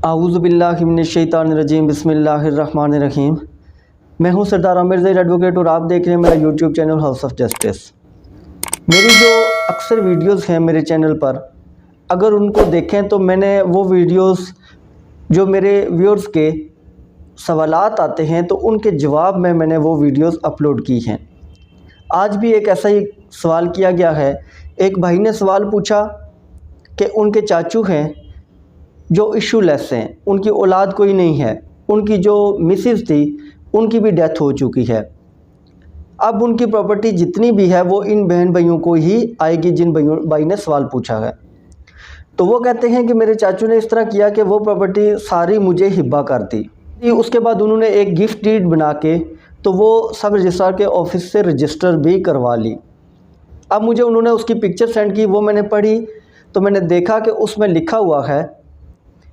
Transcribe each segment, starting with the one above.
आऊज़ुबिल्लाहि मिनश्शैतानिर्रजीम बिस्मिल्लाहिर्रहमानिर्रहीम। मैं हूं सरदार आमिर ज़ैद एडवोकेट और आप देख रहे हैं मेरा YouTube channel house of justice. मेरी जो अक्सर वीडियोस हैं मेरे चैनल पर, अगर उनको देखें तो मैंने वो वीडियोस जो मेरे व्यूअर्स के सवालात आते हैं तो उनके जवाब में मैंने वो वीडियोस अपलोड की हैं। आज भी एक ऐसा ही सवाल किया गया है। एक भाई ने सवाल पूछा कि उनके चाचू हैं जो इशूलेस हैं, उनकी औलाद कोई नहीं है, उनकी जो मिसेस थी उनकी भी डेथ हो चुकी है। अब उनकी प्रॉपर्टी जितनी भी है वो इन बहन भाइयों को ही आएगी जिन भाई ने सवाल पूछा है। तो वो कहते हैं कि मेरे चाचू ने इस तरह किया कि वो प्रॉपर्टी सारी मुझे हिब्बा कर दी। उसके बाद उन्होंने एक गिफ्ट डीड बना के तो वो सब रजिस्ट्रार के ऑफिस से रजिस्टर भी करवा ली। अब मुझे उन्होंने उसकी पिक्चर सेंड की, वो मैंने पढ़ी तो मैंने देखा कि उसमें लिखा हुआ है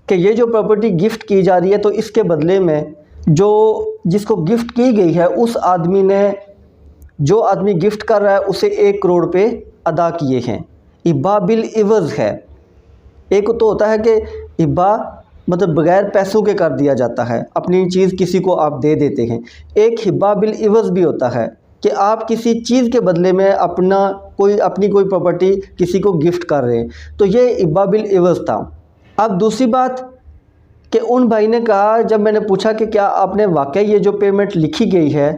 कि ये जो प्रॉपर्टी गिफ्ट की जा रही है तो इसके बदले में जो जिसको गिफ्ट की गई है उस आदमी ने, जो आदमी गिफ्ट कर रहा है उसे 1 करोड़ रुपये अदा किए हैं। इब्बा बिल इवज़ है। एक तो होता है कि इब्बा मतलब बग़ैर पैसों के कर दिया जाता है, अपनी चीज़ किसी को आप दे देते हैं। एक हिब्बा बिल इवज़ भी होता है कि आप किसी चीज़ के बदले में अपनी कोई प्रॉपर्टी किसी को गिफ्ट कर रहे हैं। तो ये इब्बा बिल इवज़ था। अब दूसरी बात कि उन भाई ने कहा, जब मैंने पूछा कि क्या आपने वाकई ये जो पेमेंट लिखी गई है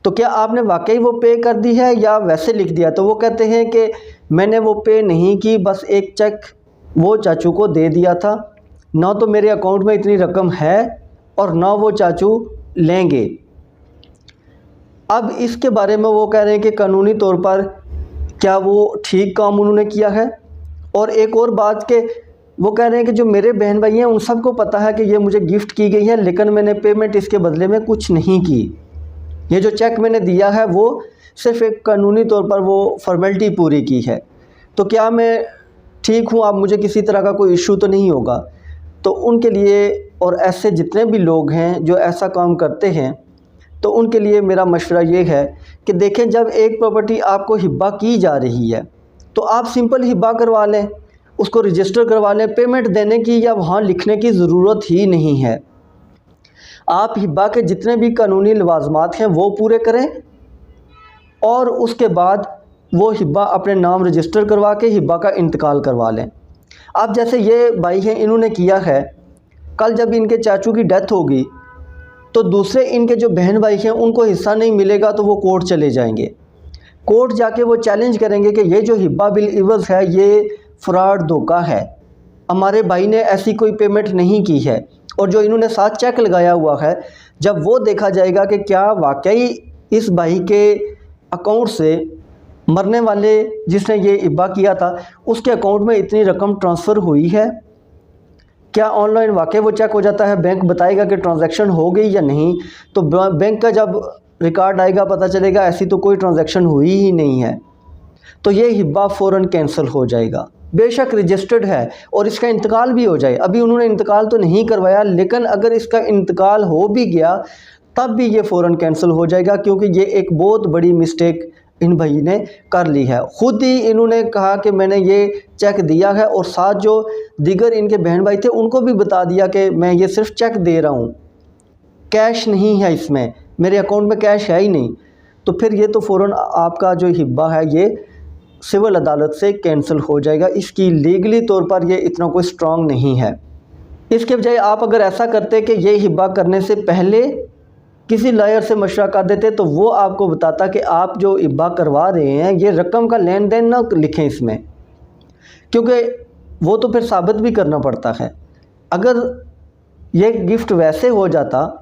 तो क्या आपने वाकई वो पे कर दी है या वैसे लिख दिया, तो वो कहते हैं कि मैंने वो पे नहीं की, बस एक चेक वो चाचू को दे दिया था। ना तो मेरे अकाउंट में इतनी रकम है और ना वो चाचू लेंगे। अब इसके बारे में वो कह रहे हैं कि कानूनी तौर पर क्या वो ठीक काम उन्होंने किया है। और एक और बात कि वो कह रहे हैं कि जो मेरे बहन भाई हैं उन सबको पता है कि ये मुझे गिफ्ट की गई है, लेकिन मैंने पेमेंट इसके बदले में कुछ नहीं की। ये जो चेक मैंने दिया है वो सिर्फ़ एक कानूनी तौर पर वो फॉर्मेलिटी पूरी की है। तो क्या मैं ठीक हूँ? आप मुझे किसी तरह का कोई इशू तो नहीं होगा? तो उनके लिए और ऐसे जितने भी लोग हैं जो ऐसा काम करते हैं तो उनके लिए मेरा मशवरा ये है कि देखें, जब एक प्रॉपर्टी आपको हिब्बा की जा रही है तो आप सिंपल हिब्बा करवा लें, उसको रजिस्टर करवा लें। पेमेंट देने की या वहाँ लिखने की ज़रूरत ही नहीं है। आप हिब्बा के जितने भी कानूनी लवाजमात हैं वो पूरे करें और उसके बाद वो हिब्बा अपने नाम रजिस्टर करवा के हिब्बा का इंतकाल करवा लें। अब जैसे ये भाई हैं, इन्होंने किया है, कल जब इनके चाचू की डेथ होगी तो दूसरे इनके जो बहन भाई हैं उनको हिस्सा नहीं मिलेगा तो वो कोर्ट चले जाएंगे। कोर्ट जाके वो चैलेंज करेंगे कि ये जो हिब्बा बिल इवज़ है ये फ्रॉड, धोखा है, हमारे भाई ने ऐसी कोई पेमेंट नहीं की है। और जो इन्होंने साथ चेक लगाया हुआ है, जब वो देखा जाएगा कि क्या वाकई इस भाई के अकाउंट से मरने वाले जिसने ये हिब्बा किया था उसके अकाउंट में इतनी रकम ट्रांसफ़र हुई है, क्या ऑनलाइन वाकई वो चेक हो जाता है, बैंक बताएगा कि ट्रांजैक्शन हो गई या नहीं। तो बैंक का जब रिकॉर्ड आएगा पता चलेगा ऐसी तो कोई ट्रांजैक्शन हुई ही नहीं है, तो ये हिब्बा फ़ौरन कैंसिल हो जाएगा। बेशक रजिस्टर्ड है और इसका इंतकाल भी हो जाए, अभी उन्होंने इंतकाल तो नहीं करवाया, लेकिन अगर इसका इंतकाल हो भी गया तब भी ये फ़ौरन कैंसिल हो जाएगा, क्योंकि ये एक बहुत बड़ी मिस्टेक इन भाई ने कर ली है। ख़ुद ही इन्होंने कहा कि मैंने ये चेक दिया है और साथ जो दीगर इनके बहन भाई थे उनको भी बता दिया कि मैं ये सिर्फ चेक दे रहा हूँ, कैश नहीं है, इसमें मेरे अकाउंट में कैश है ही नहीं। तो फिर ये तो फ़ौरन आपका जो हिब्बा है ये सिविल अदालत से कैंसिल हो जाएगा। इसकी लीगली तौर पर ये इतना कोई स्ट्रॉन्ग नहीं है। इसके बजाय आप अगर ऐसा करते कि ये हिब्बा करने से पहले किसी लॉयर से मशवरा कर देते तो वो आपको बताता कि आप जो हिब्बा करवा रहे हैं ये रकम का लेन देन ना लिखें इसमें, क्योंकि वो तो फिर साबित भी करना पड़ता है। अगर ये गिफ्ट वैसे हो जाता,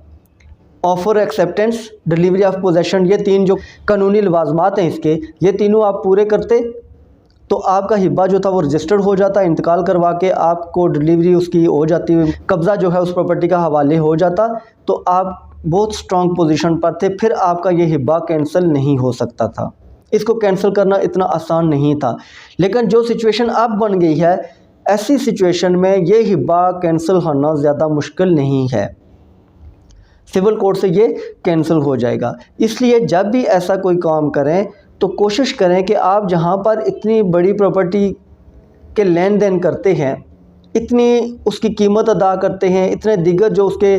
offer, acceptance, delivery of possession, ये 3 जो कानूनी लवाजमात हैं इसके, ये तीनों आप पूरे करते तो आपका हिब्बा जो था वो रजिस्टर्ड हो जाता, इंतकाल करवा के आपको डिलीवरी उसकी हो जाती, कब्ज़ा जो है उस प्रॉपर्टी का हवाले हो जाता, तो आप बहुत स्ट्रॉन्ग पोजीशन पर थे, फिर आपका ये हिब्बा कैंसिल नहीं हो सकता था। इसको कैंसिल करना इतना आसान नहीं था। लेकिन जो सिचुएशन अब बन गई है, ऐसी सिचुएशन में ये हिब्बा कैंसिल होना ज़्यादा मुश्किल नहीं है, सिविल कोर्ट से ये कैंसिल हो जाएगा। इसलिए जब भी ऐसा कोई काम करें तो कोशिश करें कि आप जहाँ पर इतनी बड़ी प्रॉपर्टी के लेन देन करते हैं इतनी उसकी कीमत अदा करते हैं, इतने दीगर जो उसके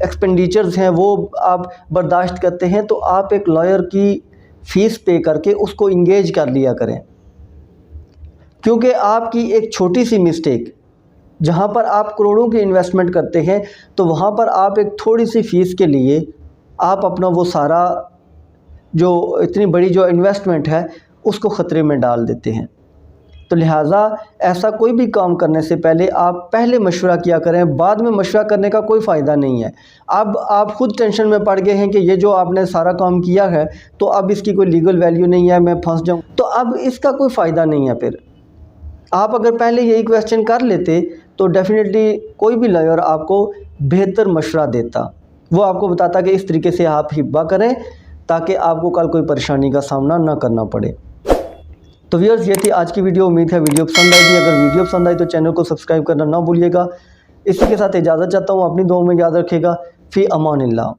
एक्सपेंडिचर्स हैं वो आप बर्दाश्त करते हैं, तो आप एक लॉयर की फ़ीस पे करके उसको इंगेज कर लिया करें। क्योंकि आपकी एक छोटी सी मिस्टेक, जहाँ पर आप करोड़ों की इन्वेस्टमेंट करते हैं, तो वहाँ पर आप एक थोड़ी सी फ़ीस के लिए आप अपना वो सारा जो इतनी बड़ी जो इन्वेस्टमेंट है उसको ख़तरे में डाल देते हैं। तो लिहाजा ऐसा कोई भी काम करने से पहले आप पहले मशवरा किया करें, बाद में मशवरा करने का कोई फ़ायदा नहीं है। अब आप ख़ुद टेंशन में पड़ गए हैं कि ये जो आपने सारा काम किया है तो अब इसकी कोई लीगल वैल्यू नहीं है, मैं फंस जाऊँ, तो अब इसका कोई फ़ायदा नहीं है। फिर आप अगर पहले यही क्वेश्चन कर लेते तो डेफ़िनेटली कोई भी लॉयर आपको बेहतर मशवरा देता। वो आपको बताता कि इस तरीके से आप हिब्बा करें ताकि आपको कल कोई परेशानी का सामना ना करना पड़े। तो व्यूअर्स, ये थी आज की वीडियो। उम्मीद है वीडियो पसंद आएगी। अगर वीडियो पसंद आई तो चैनल को सब्सक्राइब करना ना भूलिएगा। इसी के साथ इजाज़त चाहता हूँ, अपनी दुआओं में याद रखिएगा। फ़ी अमानिल्लाह।